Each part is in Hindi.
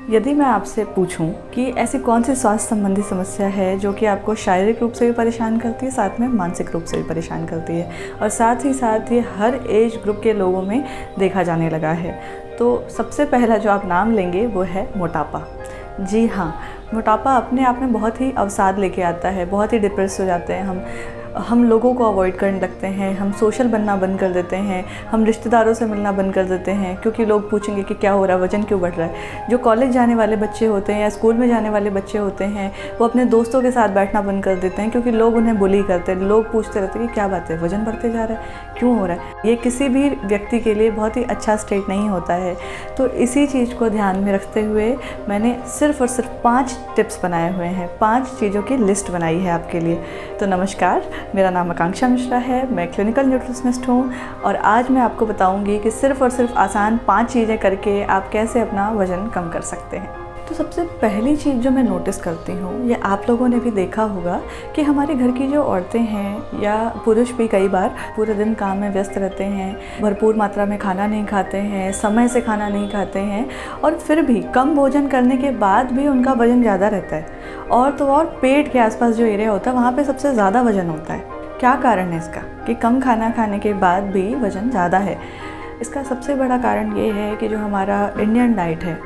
यदि मैं आपसे पूछूं कि ऐसी कौन सी स्वास्थ्य संबंधी समस्या है जो कि आपको शारीरिक रूप से भी परेशान करती है, साथ में मानसिक रूप से भी परेशान करती है, और साथ ही साथ ये हर एज ग्रुप के लोगों में देखा जाने लगा है, तो सबसे पहला जो आप नाम लेंगे वो है मोटापा। जी हाँ, मोटापा अपने आप में बहुत ही अवसाद लेके आता है, बहुत ही डिप्रेस हो जाते हैं हम लोगों को अवॉइड करने लगते हैं, हम सोशल बनना बंद कर देते हैं, हम रिश्तेदारों से मिलना बंद कर देते हैं, क्योंकि लोग पूछेंगे कि क्या हो रहा है, वज़न क्यों बढ़ रहा है। जो कॉलेज जाने वाले बच्चे होते हैं या स्कूल में जाने वाले बच्चे होते हैं, वो अपने दोस्तों के साथ बैठना बंद कर देते हैं, क्योंकि लोग उन्हें बुली करते हैं, लोग पूछते रहते हैं कि क्या बात है, वज़न बढ़ते जा रहा है, क्यों हो रहा है। ये किसी भी व्यक्ति के लिए बहुत ही अच्छा स्टेट नहीं होता है। तो इसी चीज़ को ध्यान में रखते हुए मैंने सिर्फ़ और सिर्फ 5 टिप्स बनाए हुए हैं, 5 चीज़ों की लिस्ट बनाई है आपके लिए। तो नमस्कार, मेरा नाम आकांक्षा मिश्रा है, मैं क्लिनिकल न्यूट्रिशनिस्ट हूँ और आज मैं आपको बताऊँगी कि सिर्फ़ और सिर्फ आसान 5 चीज़ें करके आप कैसे अपना वज़न कम कर सकते हैं। तो सबसे पहली चीज़ जो मैं नोटिस करती हूँ, ये आप लोगों ने भी देखा होगा कि हमारे घर की जो औरतें हैं या पुरुष भी कई बार पूरे दिन काम में व्यस्त रहते हैं, भरपूर मात्रा में खाना नहीं खाते हैं, समय से खाना नहीं खाते हैं, और फिर भी कम भोजन करने के बाद भी उनका वज़न ज़्यादा रहता है। और तो और पेट के आसपास जो एरिया होता है वहाँ पर सबसे ज़्यादा वज़न होता है। क्या कारण है इसका कि कम खाना खाने के बाद भी वज़न ज़्यादा है? इसका सबसे बड़ा कारण ये है कि जो हमारा इंडियन डाइट है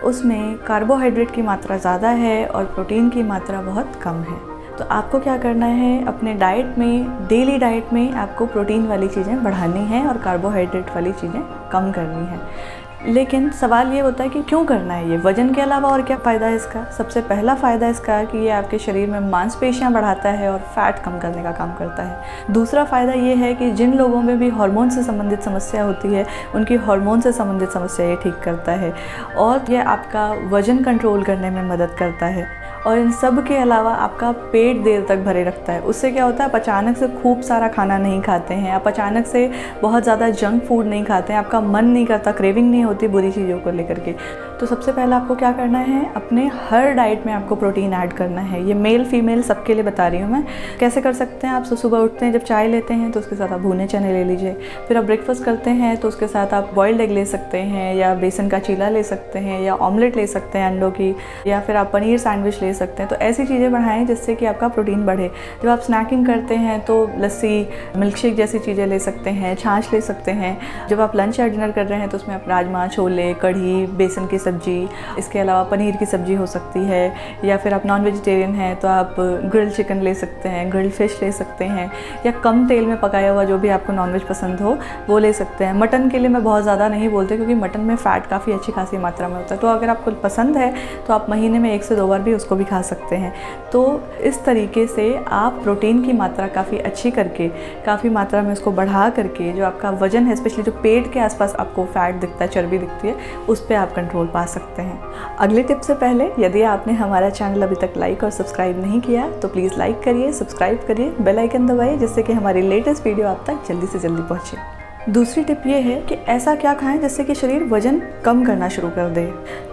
उसमें कार्बोहाइड्रेट की मात्रा ज़्यादा है और प्रोटीन की मात्रा बहुत कम है। तो आपको क्या करना है, अपने डाइट में, डेली डाइट में आपको प्रोटीन वाली चीज़ें बढ़ानी है और कार्बोहाइड्रेट वाली चीज़ें कम करनी है। लेकिन सवाल ये होता है कि क्यों करना है ये, वज़न के अलावा और क्या फ़ायदा है इसका? सबसे पहला फ़ायदा इसका कि ये आपके शरीर में मांसपेशियां बढ़ाता है और फैट कम करने का काम करता है। दूसरा फ़ायदा ये है कि जिन लोगों में भी हार्मोन से संबंधित समस्या होती है, उनकी हार्मोन से संबंधित समस्या ये ठीक करता है, और ये आपका वज़न कंट्रोल करने में मदद करता है। और इन सब के अलावा आपका पेट देर तक भरे रखता है। उससे क्या होता है, आप अचानक से खूब सारा खाना नहीं खाते हैं, आप अचानक से बहुत ज़्यादा जंक फूड नहीं खाते हैं, आपका मन नहीं करता, क्रेविंग नहीं होती बुरी चीज़ों को लेकर के। तो सबसे पहले आपको क्या करना है, अपने हर डाइट में आपको प्रोटीन ऐड करना है। ये मेल फीमेल सबके लिए बता रही हूँ मैं। कैसे कर सकते हैं आप? सुबह उठते हैं, जब चाय लेते हैं तो उसके साथ आप भुने चने ले लीजिए। फिर आप ब्रेकफास्ट करते हैं तो उसके साथ आप बॉइल्ड एग ले सकते हैं, या बेसन का चीला ले सकते हैं, या ऑमलेट ले सकते हैं अंडों की, या फिर आप पनीर सैंडविच ले सकते हैं। तो ऐसी चीज़ें बढ़ाएं जिससे कि आपका प्रोटीन बढ़े। जब आप स्नैकिंग करते हैं तो लस्सी, मिल्कशेक जैसी चीज़ें ले सकते हैं, छाछ ले सकते हैं। जब आप लंच या डिनर कर रहे हैं तो उसमें आप राजमा, छोले, कढ़ी, बेसन की सब्जी, इसके अलावा पनीर की सब्जी हो सकती है, या फिर आप नॉन वेजिटेरियन हैं तो आप ग्रिल्ड चिकन ले सकते हैं, ग्रिल्ड फिश ले सकते हैं, या कम तेल में पकाया हुआ जो भी आपको नॉनवेज पसंद हो वो ले सकते हैं। मटन के लिए मैं बहुत ज़्यादा नहीं बोलती, क्योंकि मटन में फ़ैट काफ़ी अच्छी खासी मात्रा में होता है। तो अगर आपको पसंद है तो आप महीने में 1 से 2 बार भी उसको भी खा सकते हैं। तो इस तरीके से आप प्रोटीन की मात्रा काफ़ी अच्छी करके, काफ़ी मात्रा में उसको बढ़ा करके, जो आपका वज़न है, स्पेशली जो पेट के आसपास आपको फैट दिखता है, चर्बी दिखती है, उस पर आप कंट्रोल पा सकते हैं। अगले टिप से पहले, यदि आपने हमारा चैनल अभी तक लाइक और सब्सक्राइब नहीं किया तो प्लीज़ लाइक करिए, सब्सक्राइब करिए, बेल आइकन दबाइए, जिससे कि हमारी लेटेस्ट वीडियो आप तक जल्दी से जल्दी पहुँचे। दूसरी टिप ये है कि ऐसा क्या खाएं जिससे कि शरीर वज़न कम करना शुरू कर दे।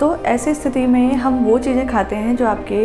तो ऐसी स्थिति में हम वो चीज़ें खाते हैं जो आपके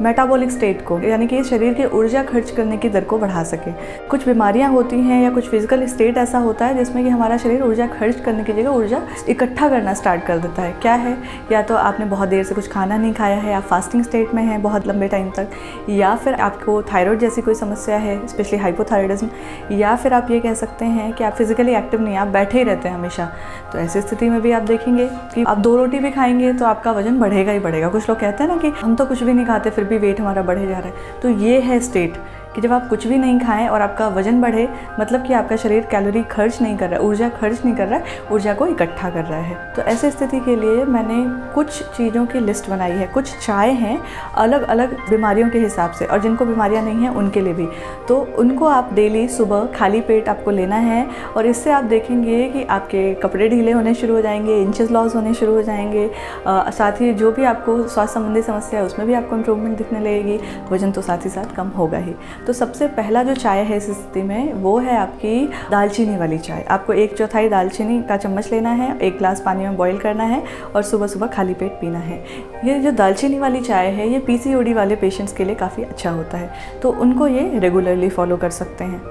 मेटाबॉलिक स्टेट को, यानी कि शरीर की ऊर्जा खर्च करने की दर को बढ़ा सके। कुछ बीमारियां होती हैं या कुछ फिजिकल स्टेट ऐसा होता है जिसमें कि हमारा शरीर ऊर्जा खर्च करने की जगह ऊर्जा इकट्ठा करना स्टार्ट कर देता है। क्या है? या तो आपने बहुत देर से कुछ खाना नहीं खाया है, आप फास्टिंग स्टेट में हैं बहुत लंबे टाइम तक, या फिर आपको थायराइड जैसी कोई समस्या है, स्पेशली हाइपोथायराइडिज्म, या फिर आप ये कह सकते हैं कि आप फिजिकली एक्टिव नहीं, आप बैठे ही रहते हैं हमेशा। तो ऐसी स्थिति में भी आप देखेंगे कि आप 2 रोटी भी खाएंगे तो आपका वजन बढ़ेगा ही बढ़ेगा। कुछ लोग कहते हैं ना कि हम तो कुछ भी नहीं खाते फिर भी वेट हमारा बढ़े जा रहा है। तो ये है स्टेट कि जब आप कुछ भी नहीं खाएं और आपका वजन बढ़े, मतलब कि आपका शरीर कैलोरी खर्च नहीं कर रहा है, ऊर्जा खर्च नहीं कर रहा है, ऊर्जा को इकट्ठा कर रहा है। तो ऐसी स्थिति के लिए मैंने कुछ चीज़ों की लिस्ट बनाई है। कुछ चाय हैं अलग अलग बीमारियों के हिसाब से, और जिनको बीमारियां नहीं हैं उनके लिए भी। तो उनको आप डेली सुबह खाली पेट आपको लेना है, और इससे आप देखेंगे कि आपके कपड़े ढीले होने शुरू हो जाएंगे, इंचेस लॉस होने शुरू हो जाएंगे, साथ ही जो भी आपको स्वास्थ्य संबंधी समस्या है उसमें भी आपको इम्प्रूवमेंट दिखने लगेगी, वजन तो साथ ही साथ कम होगा ही। तो सबसे पहला जो चाय है इस स्थिति में वो है आपकी दालचीनी वाली चाय। आपको 1/4 दालचीनी का चम्मच लेना है, 1 ग्लास पानी में बॉईल करना है और सुबह सुबह खाली पेट पीना है। ये जो दालचीनी वाली चाय है ये PCOD वाले पेशेंट्स के लिए काफ़ी अच्छा होता है, तो उनको ये रेगुलरली फॉलो कर सकते हैं।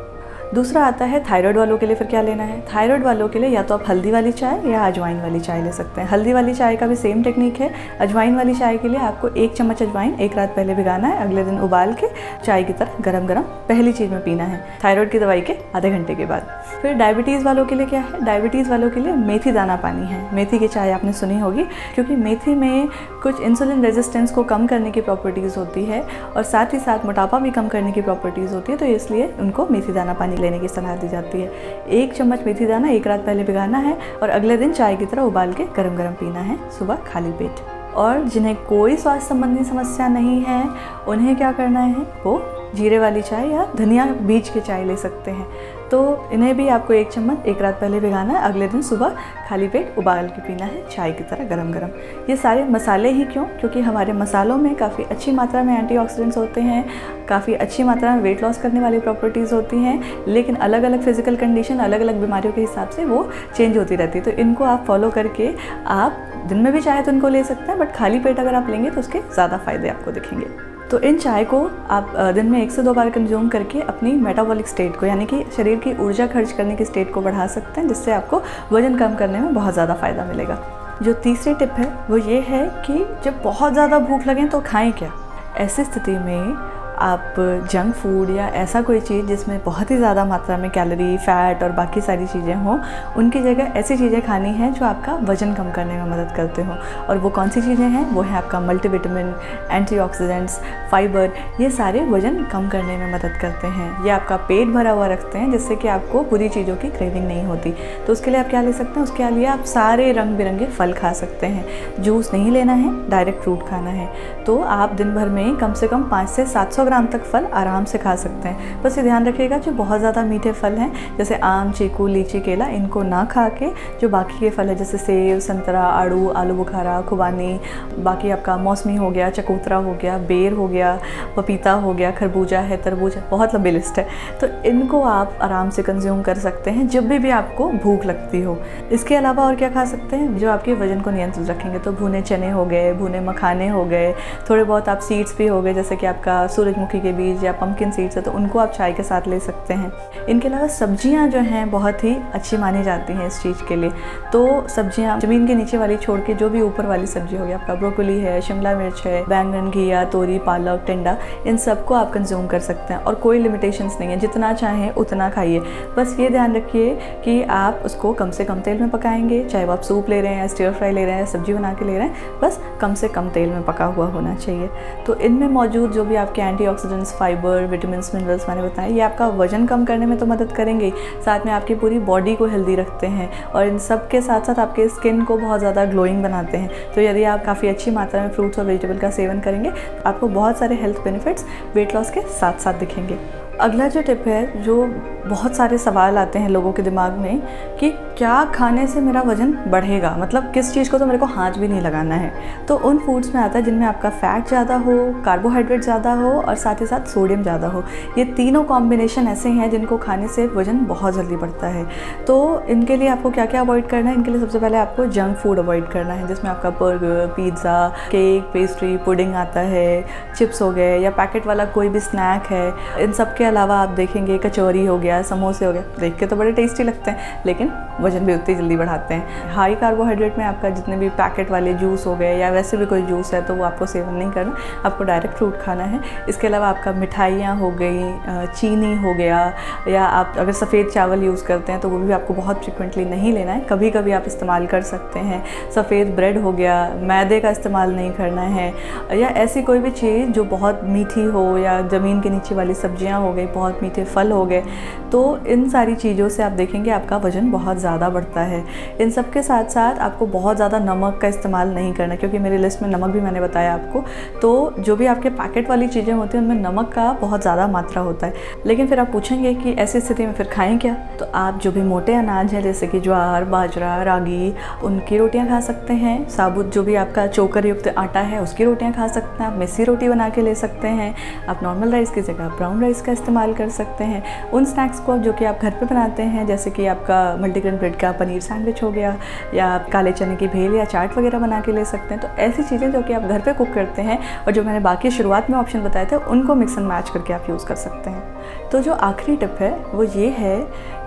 दूसरा आता है थायराइड वालों के लिए फिर क्या लेना है। थायराइड वालों के लिए या तो आप हल्दी वाली चाय या अजवाइन वाली चाय ले सकते हैं। हल्दी वाली चाय का भी सेम टेक्निक है। अजवाइन वाली चाय के लिए आपको 1 चम्मच अजवाइन एक रात पहले भिगाना है, अगले दिन उबाल के चाय की तरह गरम गरम पहली चीज़ में पीना है थायराइड की दवाई के आधे घंटे के बाद। फिर डायबिटीज़ वालों के लिए क्या है, डायबिटीज़ वालों के लिए मेथी दाना पानी है। मेथी की चाय आपने सुनी होगी, क्योंकि मेथी में कुछ इंसुलिन रेजिस्टेंस को कम करने की प्रॉपर्टीज़ होती है और साथ ही साथ मोटापा भी कम करने की प्रॉपर्टीज़ होती है, तो इसलिए उनको मेथी दाना पानी लेने की सलाह दी जाती है। 1 चम्मच मेथी दाना एक रात पहले भिगाना है और अगले दिन चाय की तरह उबाल के गरम गरम पीना है सुबह खाली पेट। और जिन्हें कोई स्वास्थ्य संबंधी समस्या नहीं है उन्हें क्या करना है, वो जीरे वाली चाय या धनिया बीज की चाय ले सकते हैं। तो इन्हें भी आपको 1 चम्मच एक रात पहले भिगाना है, अगले दिन सुबह खाली पेट उबाल के पीना है चाय की तरह गरम गरम। ये सारे मसाले ही क्यों, क्योंकि हमारे मसालों में काफ़ी अच्छी मात्रा में एंटीऑक्सीडेंट्स होते हैं, काफ़ी अच्छी मात्रा में वेट लॉस करने वाली प्रॉपर्टीज़ होती हैं, लेकिन अलग अलग फिजिकल कंडीशन, अलग अलग बीमारियों के हिसाब से वो चेंज होती रहती है। तो इनको आप फॉलो करके आप दिन में भी चाहे तो इनको ले सकते हैं, बट खाली पेट अगर आप लेंगे तो उसके ज़्यादा फ़ायदे आपको दिखेंगे। तो इन चाय को आप दिन में 1 से 2 बार कंज्यूम करके अपनी मेटाबॉलिक स्टेट को, यानी कि शरीर की ऊर्जा खर्च करने की स्टेट को बढ़ा सकते हैं, जिससे आपको वज़न कम करने में बहुत ज़्यादा फ़ायदा मिलेगा। जो तीसरी टिप है वो ये है कि जब बहुत ज़्यादा भूख लगे तो खाएं क्या। ऐसी स्थिति में आप जंक फूड या ऐसा कोई चीज़ जिसमें बहुत ही ज़्यादा मात्रा में कैलोरी, फैट और बाकी सारी चीज़ें हों, उनकी जगह ऐसी चीज़ें खानी हैं जो आपका वज़न कम करने में मदद करते हो। और वो कौन सी चीज़ें हैं, वो है आपका मल्टीविटामिन, एंटीऑक्सीडेंट्स, फाइबर। ये सारे वज़न कम करने में मदद करते हैं। ये आपका पेट भरा हुआ रखते हैं, जिससे कि आपको बुरी चीज़ों की क्रेविंग नहीं होती। तो उसके लिए आप क्या ले सकते हैं, उसके लिए आप सारे रंग बिरंगे फल खा सकते हैं। जूस नहीं लेना है, डायरेक्ट फ्रूट खाना है। तो आप दिन भर में कम से कम 500 से 700 ग्राम तक फल आराम से खा सकते हैं। बस ये ध्यान रखिएगा, जो बहुत ज़्यादा मीठे फल हैं जैसे आम, चीकू, लीची, केला, इनको ना खा के जो बाकी के फल हैं जैसे सेब, संतरा, आड़ू, आलू बुखारा, खुबानी, बाकी आपका मौसमी हो गया, चकोतरा हो गया, बेर हो गया, पपीता हो गया, खरबूजा है, तरबूज है, बहुत लंबी लिस्ट है। तो इनको आप आराम से कंज्यूम कर सकते हैं जब भी आपको भूख लगती हो। इसके अलावा और क्या खा सकते हैं जो आपके वजन को नियंत्रित रखेंगे, तो भुने चने हो गए, भुने मखाने हो गए, थोड़े बहुत आप सीड्स भी हो गए जैसे कि आपका सूरजमुखी के बीज या पंपकिन सीड्स है, तो उनको आप चाय के साथ ले सकते हैं। इनके अलावा सब्जियां जो हैं बहुत ही अच्छी मानी जाती हैं इस चीज़ के लिए। तो सब्जियां ज़मीन के नीचे वाली छोड़ के जो भी ऊपर वाली सब्जी हो गई, आपका ब्रोकोली है, शिमला मिर्च है, बैंगन, घिया, तोरी, पालक, टिंडा, इन सबको आप कंज्यूम कर सकते हैं और कोई लिमिटेशंस नहीं है, जितना चाहें उतना खाइए। बस ये ध्यान रखिए कि आप उसको कम से कम तेल में पकाएंगे, चाहे वो आप सूप ले रहे हैं, स्टीयर फ्राई ले रहे हैं, सब्जी बना के ले रहे हैं, बस कम से कम तेल में पका हुआ होना चाहिए। तो इनमें मौजूद जो भी आपके एंटीऑक्सीडेंट्स, फाइबर, विटामिन, मिनरल्स मैंने बताया, ये आपका वजन कम करने में तो मदद करेंगे, साथ में आपकी पूरी बॉडी को हेल्दी रखते हैं और इन सब के साथ साथ आपके स्किन को बहुत ज़्यादा ग्लोइंग बनाते हैं। तो यदि आप काफ़ी अच्छी मात्रा में फ्रूट्स और वेजिटेबल का सेवन करेंगे, आपको बहुत सारे हेल्थ बेनिफिट्स वेट लॉस के साथ साथ दिखेंगे। अगला जो टिप है, जो बहुत सारे सवाल आते हैं लोगों के दिमाग में कि क्या खाने से मेरा वज़न बढ़ेगा, मतलब किस चीज़ को तो मेरे को हाथ भी नहीं लगाना है। तो उन फूड्स में आता है जिनमें आपका फ़ैट ज़्यादा हो, कार्बोहाइड्रेट ज़्यादा हो और साथ ही साथ सोडियम ज़्यादा हो। ये तीनों कॉम्बिनेशन ऐसे हैं जिनको खाने से वज़न बहुत जल्दी बढ़ता है। तो इनके लिए आपको क्या क्या अवॉइड करना है, इनके लिए सबसे पहले आपको जंक फूड अवॉइड करना है, जिसमें आपका burger, pizza, cake, pastry, pudding आता है, चिप्स हो गए या पैकेट वाला कोई भी स्नैक है। इन सब के अलावा आप देखेंगे कचौरी हो गया, समोसे हो गए, देख के तो बड़े टेस्टी लगते हैं लेकिन वजन भी उतनी जल्दी बढ़ाते हैं। हाई कार्बोहाइड्रेट में आपका जितने भी पैकेट वाले जूस हो गए या वैसे भी कोई जूस है तो वो आपको सेवन नहीं करना, आपको डायरेक्ट फ्रूट खाना है। इसके अलावा आपका मिठाइयाँ हो गई, चीनी हो गया, या आप अगर सफ़ेद चावल यूज़ करते हैं तो वो भी आपको बहुत फ्रिक्वेंटली नहीं लेना है, कभी कभी आप इस्तेमाल कर सकते हैं। सफ़ेद ब्रेड हो गया, मैदे का इस्तेमाल नहीं करना है, या ऐसी कोई भी चीज़ जो बहुत मीठी हो, या ज़मीन के नीचे वाली सब्जियाँ हो गई, बहुत मीठे फल हो गए। तो इन सारी चीज़ों से आप देखेंगे आपका वज़न बहुत ज़्यादा बढ़ता है। इन सब के साथ साथ आपको बहुत ज़्यादा नमक का इस्तेमाल नहीं करना, क्योंकि मेरी लिस्ट में नमक भी मैंने बताया आपको। तो जो भी आपके पैकेट वाली चीज़ें होती हैं उनमें नमक का बहुत ज़्यादा मात्रा होता है। लेकिन फिर आप पूछेंगे कि ऐसी स्थिति में फिर खाएं क्या? तो आप जो भी मोटे अनाज हैं जैसे कि ज्वार, बाजरा, रागी, उनकी रोटियाँ खा सकते हैं। साबुत जो भी आपका चोकर युक्त आटा है उसकी रोटियाँ खा सकते हैं। आप मेसी रोटी बना के ले सकते हैं। आप नॉर्मल राइस की जगह ब्राउन राइस का इस्तेमाल कर सकते हैं। उन स्नैक्स को जो कि आप घर पे बनाते हैं, जैसे कि आपका मल्टीग्रेन ब्रेड का पनीर सैंडविच हो गया, या आप काले चने की भेल या चाट वगैरह बना के ले सकते हैं। तो ऐसी चीज़ें जो कि आप घर पे कुक करते हैं और जो मैंने बाकी शुरुआत में ऑप्शन बताए थे उनको मिक्स एंड मैच करके आप यूज़ कर सकते हैं। तो जो आखिरी टिप है वो ये है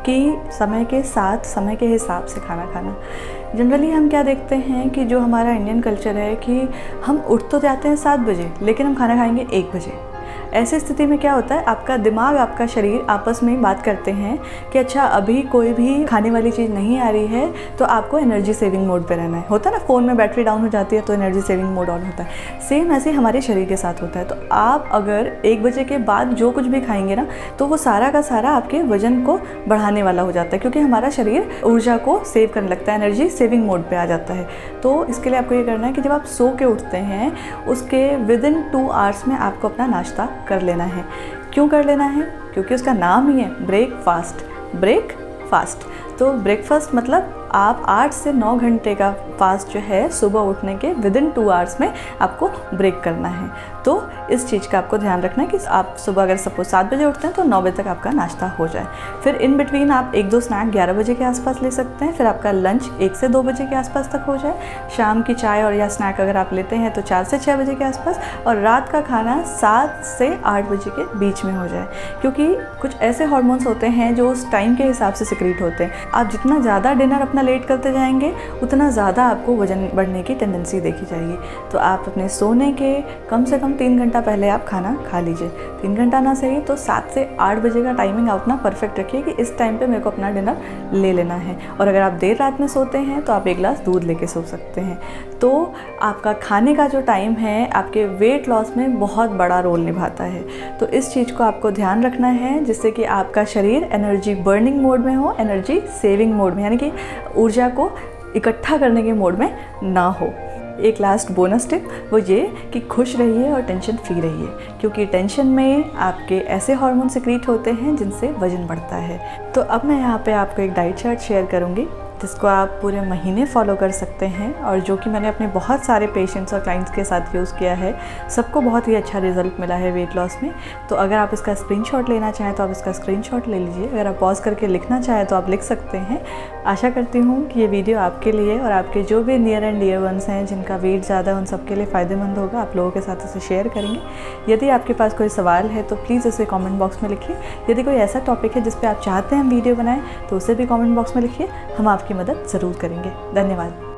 कि समय के साथ समय के हिसाब से खाना खाना। जनरली हम क्या देखते हैं कि जो हमारा इंडियन कल्चर है कि हम उठ तो जाते हैं 7 बजे लेकिन हम खाना खाएंगे 1 बजे। ऐसी स्थिति में क्या होता है, आपका दिमाग आपका शरीर आपस में बात करते हैं कि अच्छा अभी कोई भी खाने वाली चीज़ नहीं आ रही है तो आपको एनर्जी सेविंग मोड पे रहना है। होता है ना, फ़ोन में बैटरी डाउन हो जाती है तो एनर्जी सेविंग मोड ऑन होता है। सेम ऐसे हमारे शरीर के साथ होता है। तो आप अगर 1 बजे के बाद जो कुछ भी खाएंगे ना तो वो सारा का सारा आपके वजन को बढ़ाने वाला हो जाता है, क्योंकि हमारा शरीर ऊर्जा को सेव करने लगता है, एनर्जी सेविंग मोड पे आ जाता है। तो इसके लिए आपको ये करना है कि जब आप सो के उठते हैं उसके विदिन 2 आवर्स में आपको अपना नाश्ता कर लेना है। क्यों कर लेना है? क्योंकि उसका नाम ही है ब्रेकफास्ट। ब्रेकफास्ट तो ब्रेकफास्ट मतलब आप 8 से 9 घंटे का फास्ट जो है सुबह उठने के विदिन 2 आवर्स में आपको ब्रेक करना है। तो इस चीज़ का आपको ध्यान रखना है कि आप सुबह अगर सपोज 7 बजे उठते हैं तो 9 बजे तक आपका नाश्ता हो जाए। फिर इन बिटवीन आप 1-2 स्नैक 11 बजे के आसपास ले सकते हैं। फिर आपका लंच 1 से 2 बजे के आसपास तक हो जाए। शाम की चाय और या स्नैक अगर आप लेते हैं तो 4 से 6 बजे के आसपास, और रात का खाना 7 से 8 बजे के बीच में हो जाए, क्योंकि कुछ ऐसे हार्मोन्स होते हैं जो उस टाइम के हिसाब से सिक्रीट होते हैं। आप जितना ज़्यादा डिनर अपना लेट करते जाएंगे उतना ज़्यादा आपको वजन बढ़ने की टेंडेंसी देखी जाएगी। तो आप अपने सोने के कम से कम 3 घंटा पहले आप खाना खा लीजिए। 3 घंटा ना सही तो 7 से 8 बजे का टाइमिंग अपना परफेक्ट रखिए कि इस टाइम पे मेरे को अपना डिनर ले लेना है। और अगर आप देर रात में सोते हैं तो आप 1 गिलास दूध लेके सो सकते हैं। तो आपका खाने का जो टाइम है आपके वेट लॉस में बहुत बड़ा रोल निभाता है। तो इस चीज़ को आपको ध्यान रखना है जिससे कि आपका शरीर एनर्जी बर्निंग मोड में हो, एनर्जी सेविंग मोड में, यानी कि ऊर्जा को इकट्ठा करने के मोड में ना हो। एक लास्ट बोनस टिप वो ये कि खुश रहिए और टेंशन फ्री रहिए, क्योंकि टेंशन में आपके ऐसे हार्मोन सिक्रीट होते हैं जिनसे वजन बढ़ता है। तो अब मैं यहाँ पे आपको एक डाइट चार्ट शेयर करूँगी जिसको आप पूरे महीने फॉलो कर सकते हैं, और जो कि मैंने अपने बहुत सारे पेशेंट्स और क्लाइंट्स के साथ यूज़ किया है। सबको बहुत ही अच्छा रिजल्ट मिला है वेट लॉस में। तो अगर आप इसका स्क्रीनशॉट लेना चाहें तो आप इसका स्क्रीनशॉट ले लीजिए। अगर आप पॉज करके लिखना चाहें तो आप लिख सकते हैं। आशा करती हूँ कि ये वीडियो आपके लिए और आपके जो भी नियर एंड डियर वंस हैं जिनका वेट ज़्यादा, उन सबके लिए फ़ायदेमंद होगा। आप लोगों के साथ इसे शेयर करेंगे। यदि आपके पास कोई सवाल है तो प्लीज़ उसे कमेंट बॉक्स में लिखिए। यदि कोई ऐसा टॉपिक है जिस पे आप चाहते हैं हम वीडियो बनाएं तो उसे भी कमेंट बॉक्स में लिखिए। हम आपकी मदद ज़रूर करेंगे। धन्यवाद।